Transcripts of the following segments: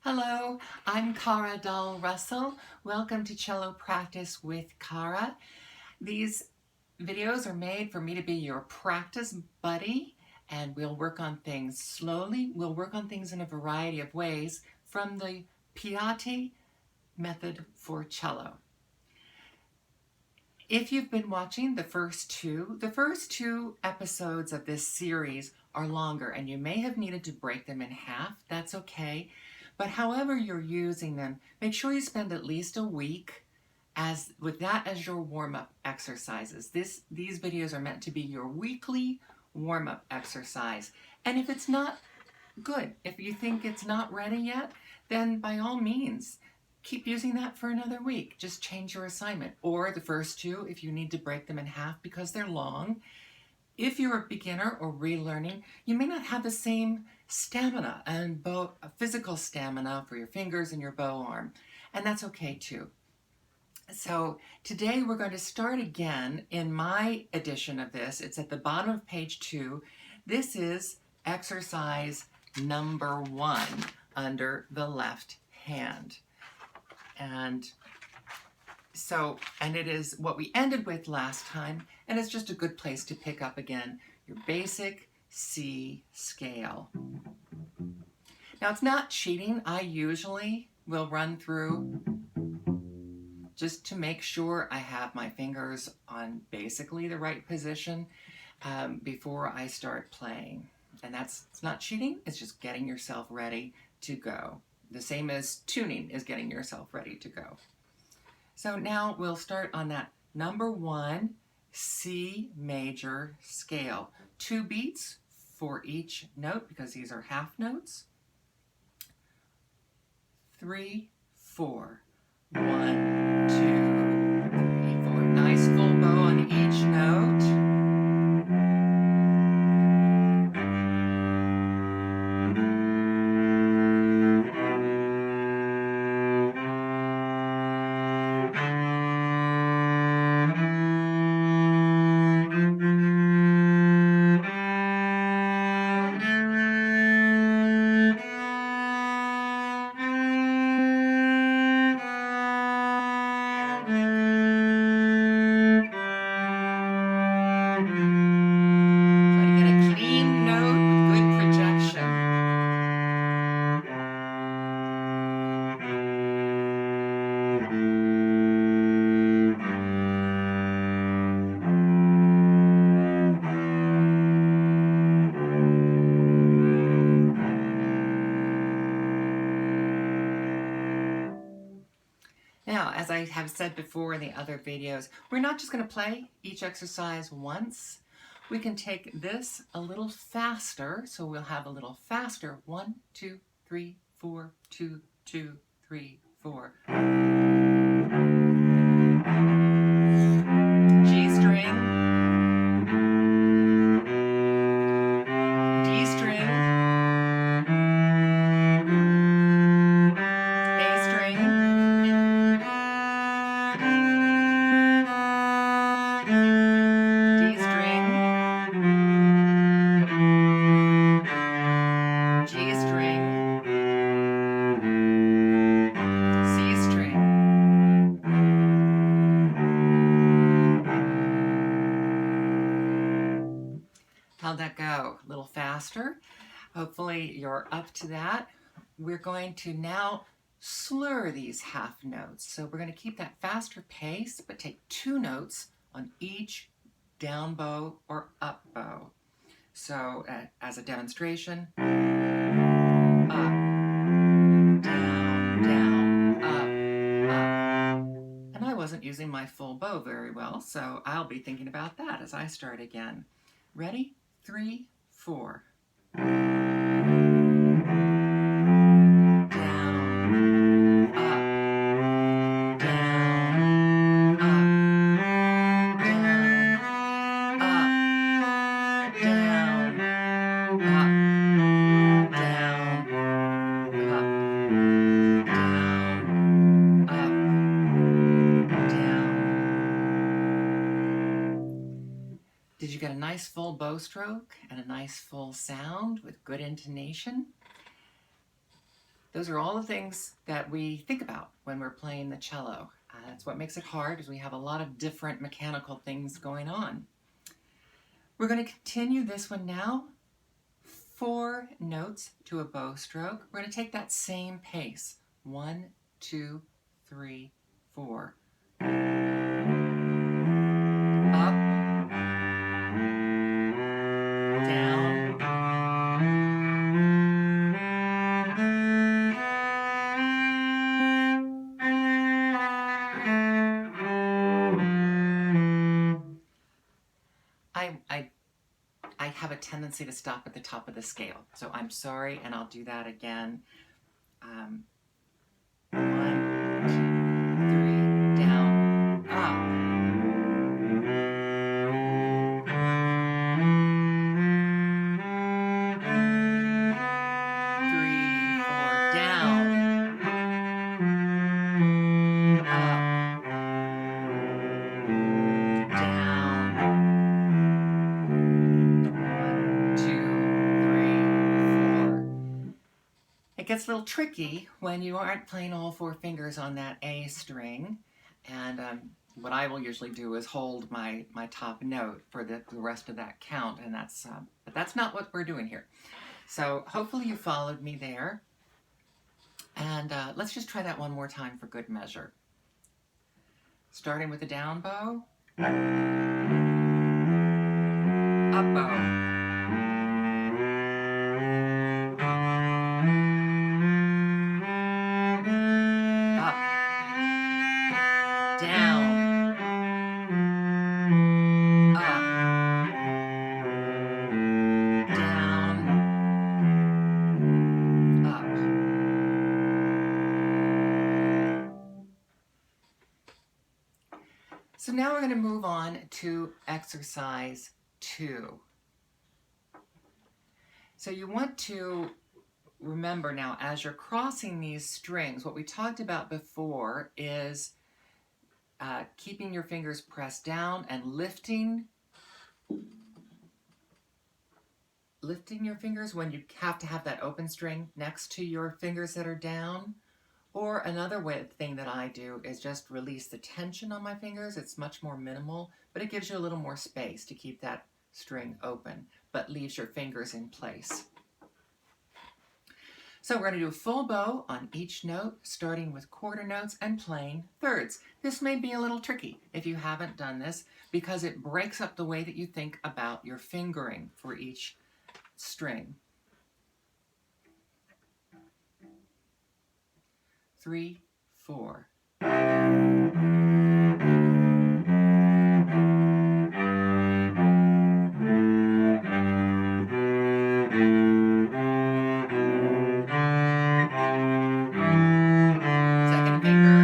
Hello, I'm Dahl Russell. Welcome to Cello Practice with Cara. These videos are made for me to be your practice buddy, and we'll work on things slowly. We'll work on things in a variety of ways from the Piatti Method for Cello. If you've been watching the first two episodes of this series are longer, and you may have needed to break them in half. That's okay. But however you're using them, make sure you spend at least a week with that as your warm-up exercises. These videos are meant to be your weekly warm-up exercise. And if it's not good, if you think it's not ready yet, then by all means, keep using that for another week. Just change your assignment. Or the first two, if you need to break them in half because they're long. If you're a beginner or relearning, you may not have the same stamina and physical stamina for your fingers and your bow arm, and that's okay too. So today we're going to start again in my edition of this. It's at the bottom of page 2. This is exercise number 1 under the left hand. And it is what we ended with last time, and it's just a good place to pick up again your basic C scale. Now, it's not cheating. I usually will run through just to make sure I have my fingers on basically the right position before I start playing. And it's not cheating, it's just getting yourself ready to go. The same as tuning is getting yourself ready to go. So now we'll start on that number 1 C major scale. 2 beats for each note because these are half notes. 3, 4. 1, 2, 3, 4. Nice full bow on each note. Now, as I have said before in the other videos, we're not just going to play each exercise once. We can take this a little faster, so we'll have a little faster 1, 2, 3, 4, 2, 2, 3, 4. G string, D string, A string, D string, G string, C string. How'd that go? A little faster? Hopefully you're up to that. We're going to now slur these half notes. So we're going to keep that faster pace, but take 2 notes on each down bow or up bow. So as a demonstration, up, down, down, up, up. And I wasn't using my full bow very well, so I'll be thinking about that as I start again. Ready? 3, 4. Did you get a nice full bow stroke and a nice full sound with good intonation? Those are all the things that we think about when we're playing the cello. That's what makes it hard, is we have a lot of different mechanical things going on. We're going to continue this one now. 4 notes to a bow stroke. We're going to take that same pace. 1, 2, 3, 4. Up, down, I have a tendency to stop at the top of the scale, so I'm sorry, and I'll do that again. 1, 2, 3, down, up. 3, 4, down, up, down. 1, 2, 3, 4. It gets a little tricky when you aren't playing all 4 fingers on that A string, and what I will usually do is hold my top note for the rest of that count, and but that's not what we're doing here. So hopefully you followed me there, and let's just try that one more time for good measure. Starting with the down bow, up bow, So now we're going to move on to exercise 2. So you want to remember now, as you're crossing these strings, what we talked about before is keeping your fingers pressed down and lifting your fingers when you have to have that open string next to your fingers that are down. Or another thing that I do is just release the tension on my fingers. It's much more minimal, but it gives you a little more space to keep that string open, but leaves your fingers in place. So we're going to do a full bow on each note, starting with quarter notes and playing thirds. This may be a little tricky if you haven't done this, because it breaks up the way that you think about your fingering for each string. 3, 4. Second finger.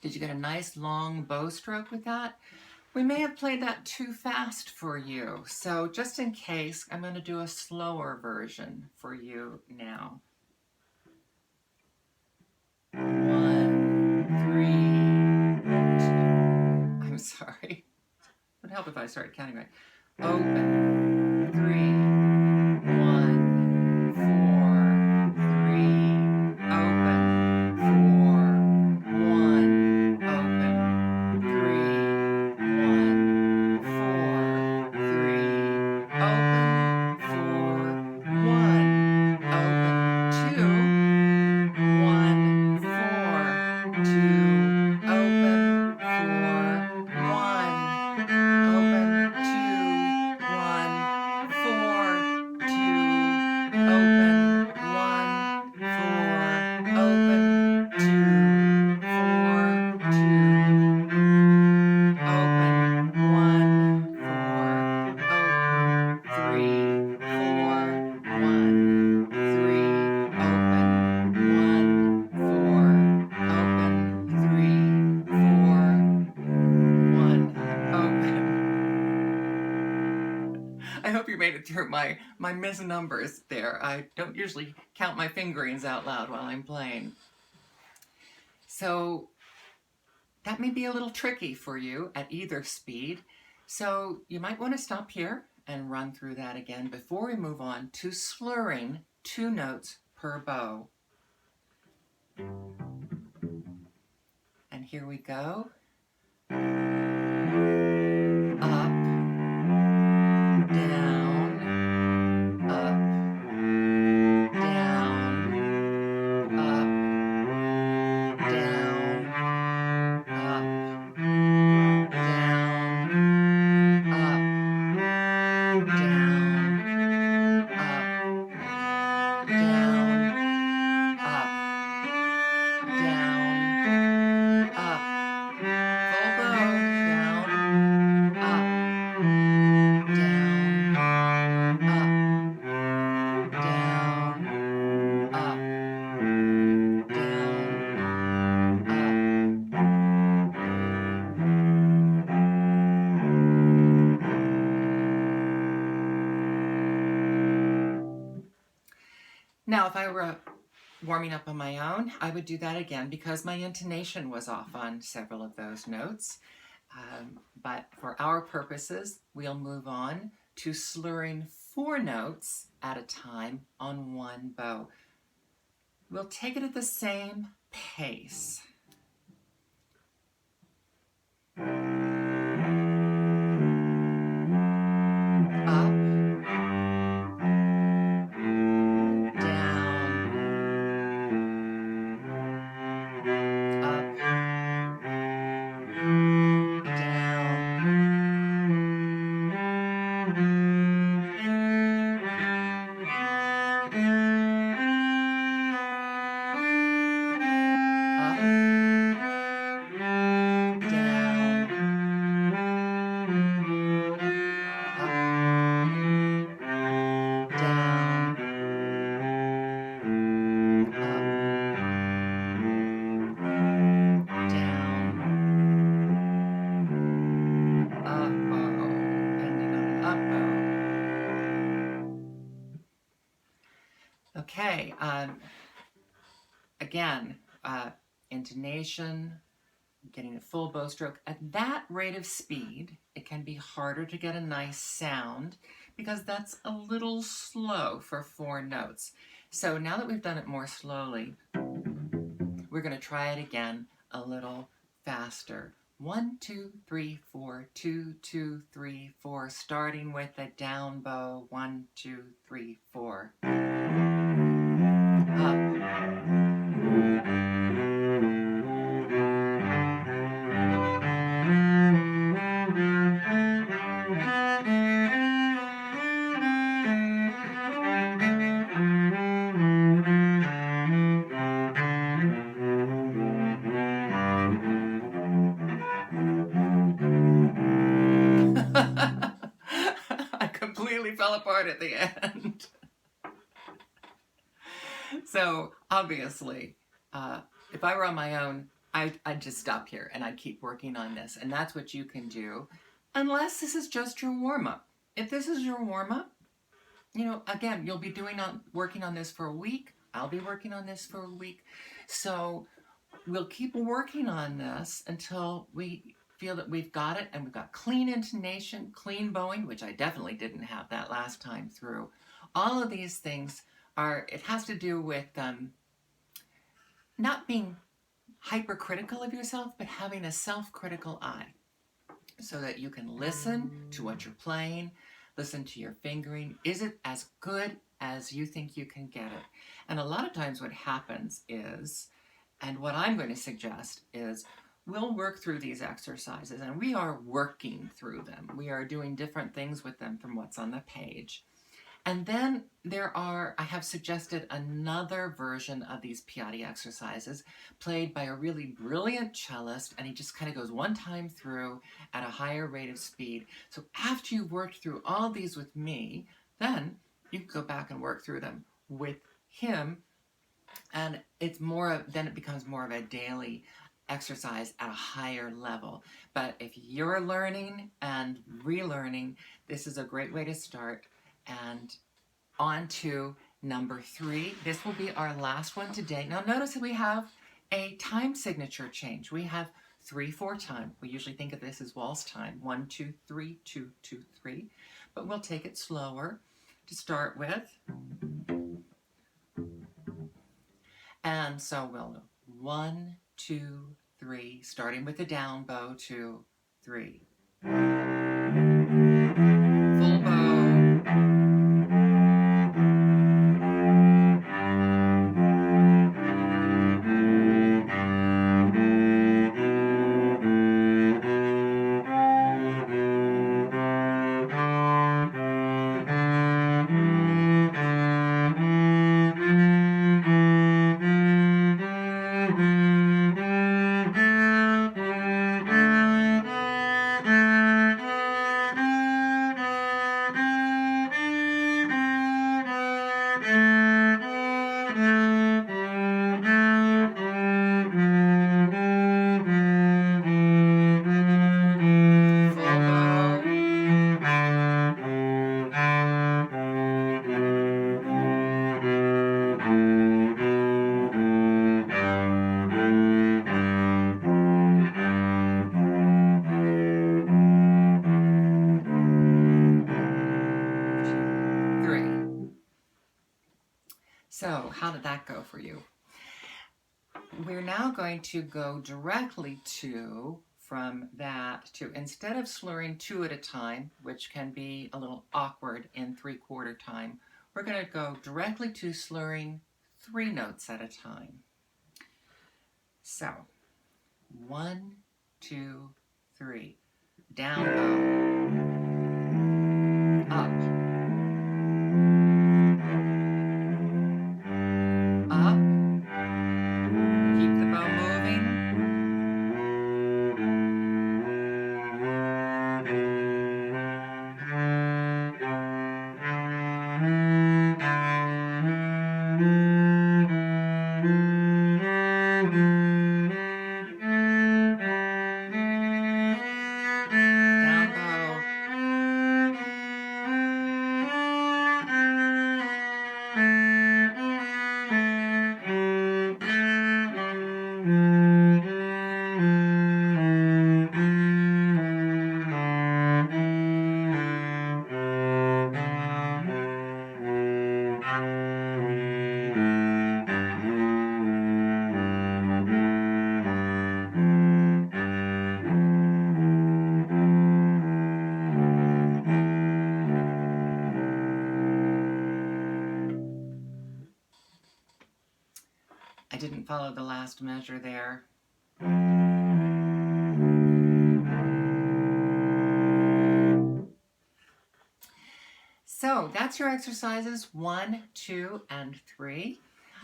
Did you get a nice long bow stroke with that? We may have played that too fast for you, so just in case, I'm going to do a slower version for you now. 1, 3, 2. I'm sorry. It would help if I started counting right. Open, 3, 1, 4, 3, open, 4, 1, open, 3, 1, 4, 3, open, 4, 1, open, 2, 1, 4, 2, open, 4, 1, open, 2, 1, 4, my misnumbers there. I don't usually count my fingerings out loud while I'm playing. So that may be a little tricky for you at either speed. So you might want to stop here and run through that again before we move on to slurring 2 notes per bow. And here we go. Up, down, up, down, up, down, up, down, up, down, up, down, up, down, up, full bow, down, up, down, up, down, up, down, up. Now, if I were warming up on my own, I would do that again because my intonation was off on several of those notes. But for our purposes, we'll move on to slurring 4 notes at a time on 1 bow. We'll take it at the same pace. Up, down, up, Okay, again, intonation, getting a full bow stroke. At that rate of speed, it can be harder to get a nice sound because that's a little slow for 4 notes. So now that we've done it more slowly, we're going to try it again a little faster. 1, 2, 3, 4, 2, 2, 3, 4, starting with a down bow. 1, 2, 3, 4. Up. I completely fell apart at the end. So obviously, if I were on my own, I'd just stop here and I'd keep working on this. And that's what you can do, unless this is just your warm-up. If this is your warm-up, you know, again, you'll be working on this for a week. I'll be working on this for a week. So we'll keep working on this until we feel that we've got it and we've got clean intonation, clean bowing, which I definitely didn't have that last time through. All of these things it has to do with not being hypercritical of yourself, but having a self-critical eye so that you can listen to what you're playing, listen to your fingering. Is it as good as you think you can get it? And a lot of times what happens is, and what I'm going to suggest is, we'll work through these exercises, and we are working through them. We are doing different things with them from what's on the page. And then I have suggested another version of these Piatti exercises played by a really brilliant cellist, and he just kind of goes one time through at a higher rate of speed. So after you've worked through all these with me, then you can go back and work through them with him, and then it becomes more of a daily exercise at a higher level. But if you're learning and relearning, this is a great way to start. And on to number 3. This will be our last one today. Now notice that we have a time signature change. We have 3/4 time. We usually think of this as waltz time. 1, 2, 3, 2, 2, 3. But we'll take it slower to start with. And so we'll 1, 2, 3, starting with the down bow, 2, 3. Full bow. So how did that go for you? We're now going to go directly to, from that to, instead of slurring 2 at a time, which can be a little awkward in 3/4 time, we're going to go directly to slurring 3 notes at a time. So 1, 2, 3. Down bow. Up. Up. Keep the bow moving. Down bow. I didn't follow the last measure there. So that's your exercises 1, 2, and 3.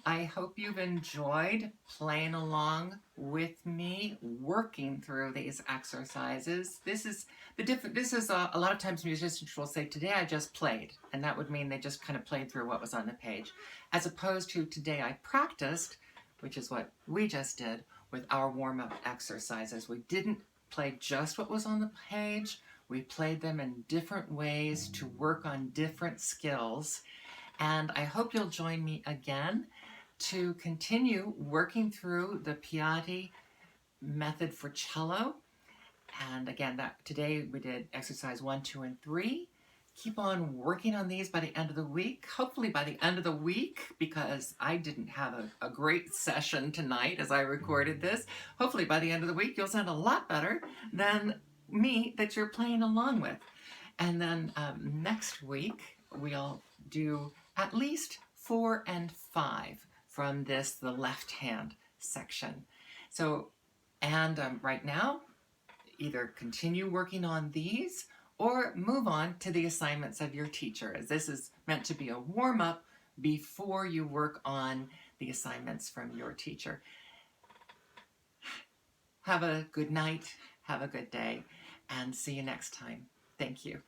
I hope you've enjoyed playing along with me, working through these exercises. This is a lot of times musicians will say, today I just played, and that would mean they just kind of played through what was on the page, as opposed to today I practiced, which is what we just did with our warm-up exercises. We didn't play just what was on the page. We played them in different ways to work on different skills. And I hope you'll join me again to continue working through the Piatti method for cello. And again, today we did exercise 1, 2, and 3. Keep on working on these by the end of the week. Hopefully by the end of the week, because I didn't have a great session tonight as I recorded this. Hopefully by the end of the week, you'll sound a lot better than me that you're playing along with. And then next week, we'll do at least 4 and 5 from the left hand section. So, and right now, either continue working on these or move on to the assignments of your teacher, as this is meant to be a warm-up before you work on the assignments from your teacher. Have a good night, have a good day, and see you next time. Thank you.